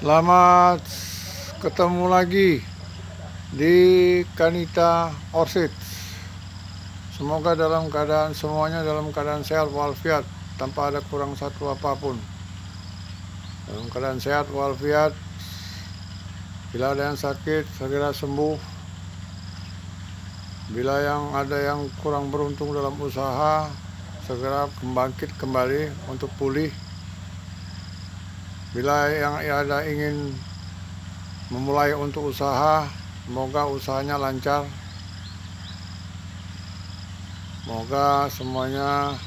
Selamat ketemu lagi di Kanita Orchid. Semoga semuanya dalam keadaan sehat walafiat, tanpa ada kurang satu apapun. Dalam keadaan sehat walafiat, bila ada yang sakit segera sembuh. Bila ada yang kurang beruntung dalam usaha, segera bangkit kembali untuk pulih. Bila yang ada ingin memulai untuk usaha, semoga usahanya lancar. Semoga semuanya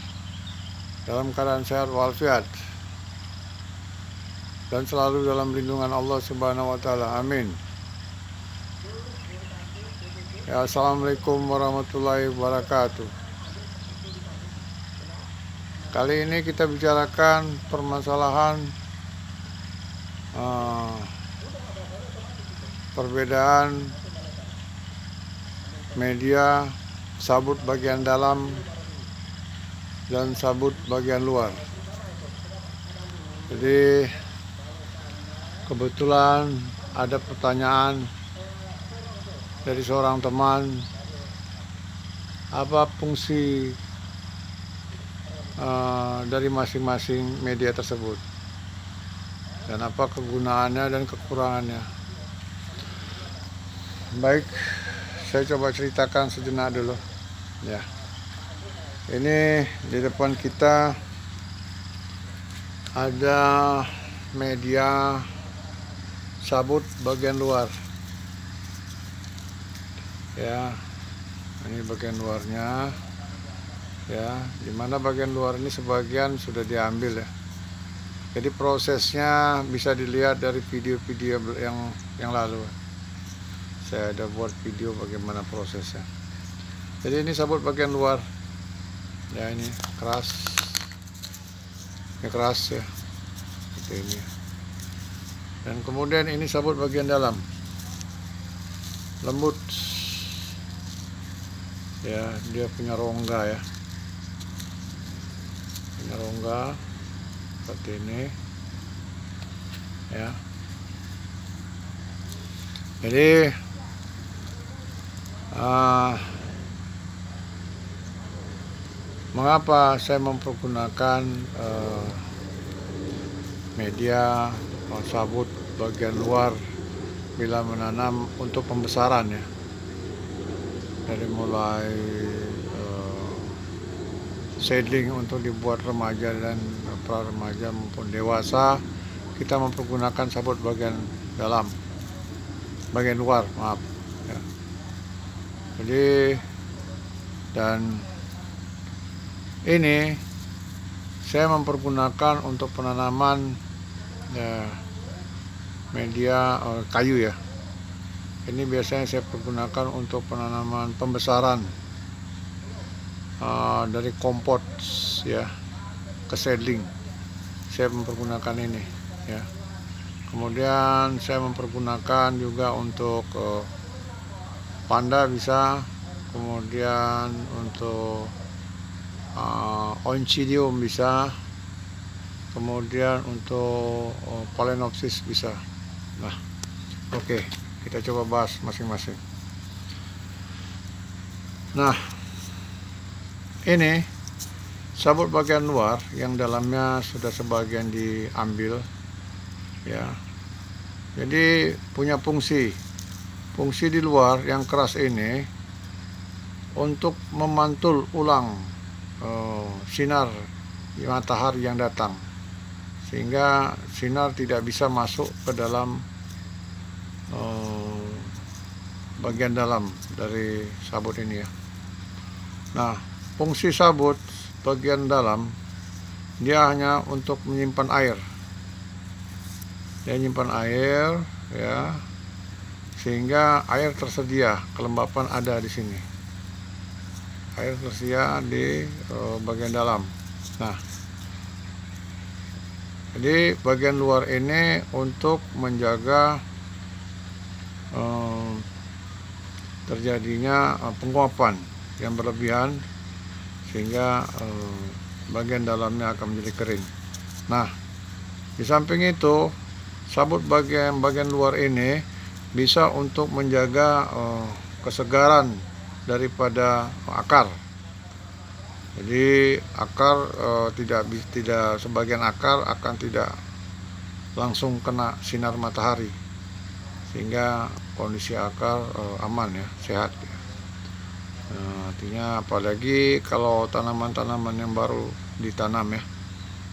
dalam keadaan sehat walafiat dan selalu dalam lindungan Allah Subhanahu wa Ta'ala. Amin. Ya, assalamualaikum warahmatullahi wabarakatuh. Kali ini kita bicarakan permasalahan perbedaan media sabut bagian dalam dan sabut bagian luar. Jadi kebetulan ada pertanyaan dari seorang teman, apa fungsi dari masing-masing media tersebut dan apa kegunaannya dan kekurangannya. Baik, saya coba ceritakan sejenak dulu ya. Ini di depan kita ada media sabut bagian luar ya. Ini bagian luarnya ya, dimana bagian luar ini sebagian sudah diambil ya. Jadi prosesnya bisa dilihat dari video-video yang lalu. Saya ada buat video bagaimana prosesnya. Jadi ini sabut bagian luar ya, ini keras ya, seperti ini. Dan kemudian ini sabut bagian dalam, lembut ya, dia punya rongga ya, punya rongga seperti ini ya. Jadi mengapa saya mempergunakan media sabut bagian luar bila menanam untuk pembesaran ya, dari mulai seedling untuk dibuat remaja dan pra remaja maupun dewasa, kita mempergunakan sabut bagian dalam, bagian luar maaf ya. Jadi dan ini saya mempergunakan untuk penanaman ya, media kayu ya. Ini biasanya saya pergunakan untuk penanaman pembesaran dari kompot ya ke seedling. Saya mempergunakan ini ya. Kemudian saya mempergunakan juga untuk panda bisa, kemudian untuk oncidium bisa, kemudian untuk phalaenopsis bisa. Nah, oke, kita coba bahas masing-masing. Nah, ini sabut bagian luar yang dalamnya sudah sebagian diambil ya. Jadi punya fungsi di luar yang keras ini untuk memantul ulang sinar matahari yang datang, sehingga sinar tidak bisa masuk ke dalam bagian dalam dari sabut ini ya. Nah, fungsi sabut bagian dalam dia hanya untuk menyimpan air. Dia menyimpan air ya, sehingga air tersedia, kelembapan ada di sini. Air tersedia di bagian dalam. Nah, jadi bagian luar ini untuk menjaga terjadinya penguapan yang berlebihan, sehingga bagian dalamnya akan menjadi kering. Nah, di samping itu sabut bagian luar ini bisa untuk menjaga kesegaran daripada akar. Jadi akar tidak sebagian akar akan tidak langsung kena sinar matahari, sehingga kondisi akar aman ya, sehat ya. Artinya apalagi kalau tanaman-tanaman yang baru ditanam ya,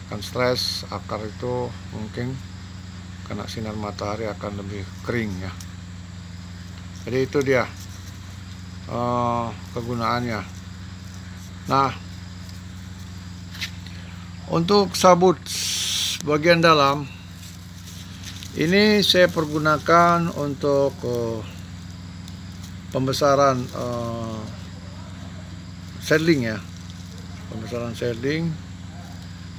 kan stres, akar itu mungkin kena sinar matahari akan lebih kering ya. Jadi itu dia kegunaannya. Nah, untuk sabut bagian dalam ini saya pergunakan untuk pembesaran seedling ya, pembesaran seedling.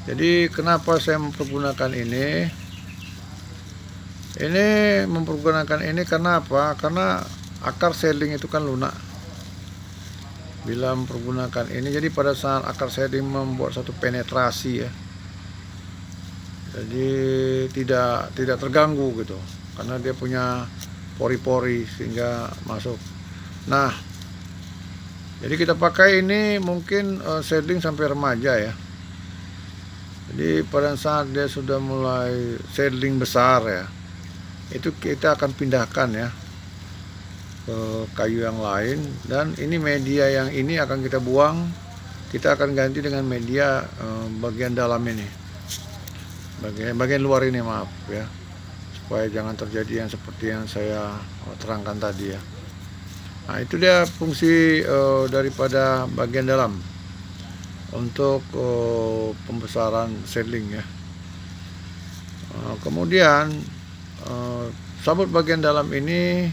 Jadi kenapa saya mempergunakan ini? Ini mempergunakan ini karena apa? Karena akar seedling itu kan lunak. Bila mempergunakan ini, jadi pada saat akar seedling membuat satu penetrasi ya, jadi tidak terganggu gitu, karena dia punya pori-pori sehingga masuk. Nah, jadi kita pakai ini mungkin seedling sampai remaja ya. Jadi pada saat dia sudah mulai seedling besar ya, itu kita akan pindahkan ya ke kayu yang lain, dan ini media yang ini akan kita buang, kita akan ganti dengan media bagian dalam ini, bagian luar ini, maaf ya, supaya jangan terjadi yang seperti yang saya terangkan tadi ya. Nah, itu dia fungsi daripada bagian dalam untuk pembesaran seedling ya. Kemudian sabut bagian dalam ini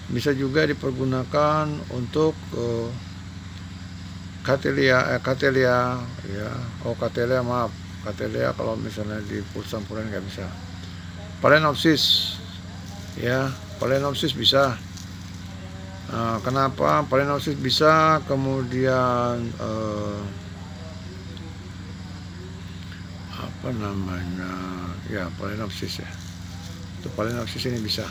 bisa juga dipergunakan untuk Cattleya ya. Cattleya, maaf, Cattleya kalau misalnya di campuran nggak bisa. Phalaenopsis ya, Phalaenopsis bisa. Kenapa Phalaenopsis bisa? Kemudian apa namanya ya, Phalaenopsis ya, itu Phalaenopsis ini bisa.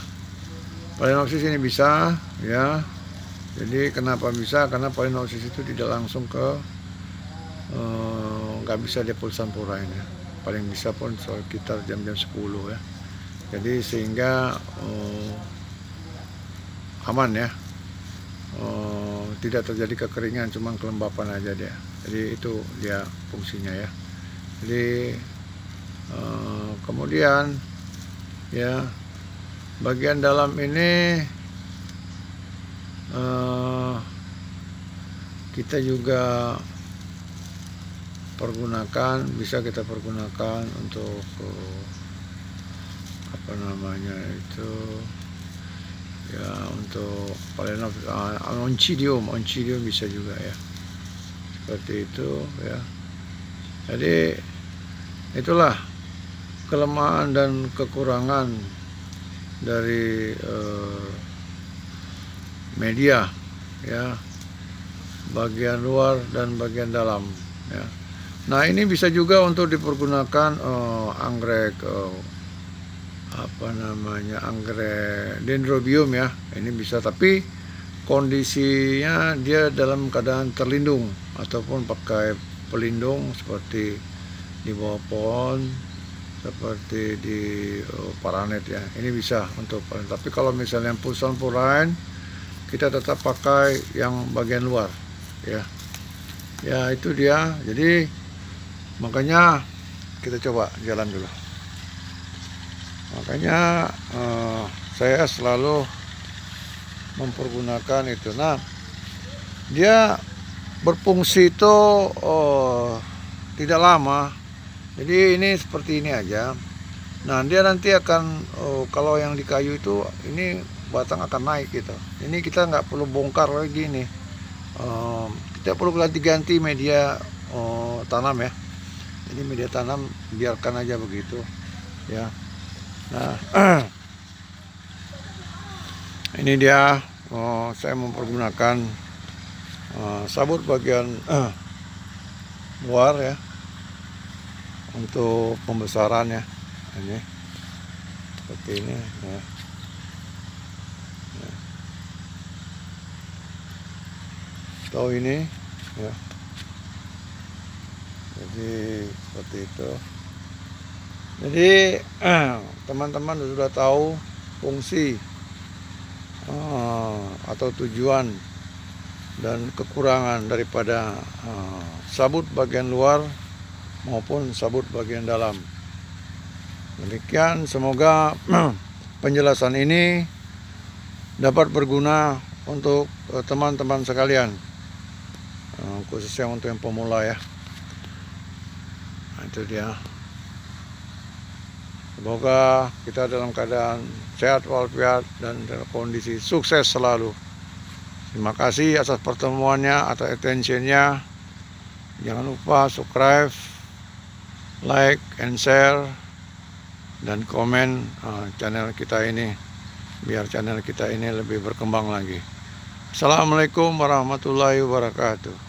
Phalaenopsis ini bisa ya. Jadi kenapa bisa? Karena Phalaenopsis itu tidak langsung ke nggak bisa dia pulsampurain ya. Paling bisa pun sekitar jam-jam 10 ya. Jadi sehingga aman ya. Tidak terjadi kekeringan, cuma kelembapan aja dia. Jadi itu dia fungsinya ya. Jadi kemudian ya, bagian dalam ini kita juga pergunakan, bisa kita pergunakan untuk apa namanya itu ya, untuk Phalaenopsis, Oncidium bisa juga ya, seperti itu ya. Jadi itulah kelemahan dan kekurangan dari media ya, bagian luar dan bagian dalam ya. Nah, ini bisa juga untuk dipergunakan anggrek apa namanya, anggrek dendrobium ya. Ini bisa, tapi kondisinya dia dalam keadaan terlindung ataupun pakai pelindung seperti di bawah pohon, seperti di paranet ya. Ini bisa untuk paranet. Tapi kalau misalnya pulsampurain, kita tetap pakai yang bagian luar ya. Ya, itu dia. Jadi makanya kita coba jalan dulu. Makanya saya selalu mempergunakan itu. Nah, dia berfungsi itu tidak lama. Jadi ini seperti ini aja. Nah, dia nanti akan kalau yang di kayu itu, ini batang akan naik gitu. Ini kita nggak perlu bongkar lagi nih. Kita perlu ganti-ganti media tanam ya. Jadi media tanam biarkan aja begitu ya. Nah, ini dia saya mempergunakan sabut bagian luar ya, untuk pembesarannya ini. seperti ini ya. Tahu ini ya, jadi seperti itu. Jadi teman-teman sudah tahu fungsi atau tujuan dan kekurangan daripada sabut bagian luar maupun sabut bagian dalam. Demikian, semoga penjelasan ini dapat berguna untuk teman-teman sekalian, khususnya untuk yang pemula ya. Nah, itu dia. Semoga kita dalam keadaan sehat walafiat dan dalam kondisi sukses selalu. Terima kasih atas pertemuannya, atas attentionnya. Jangan lupa subscribe, like, and share, dan komen channel kita ini, biar channel kita ini lebih berkembang lagi. Assalamualaikum warahmatullahi wabarakatuh.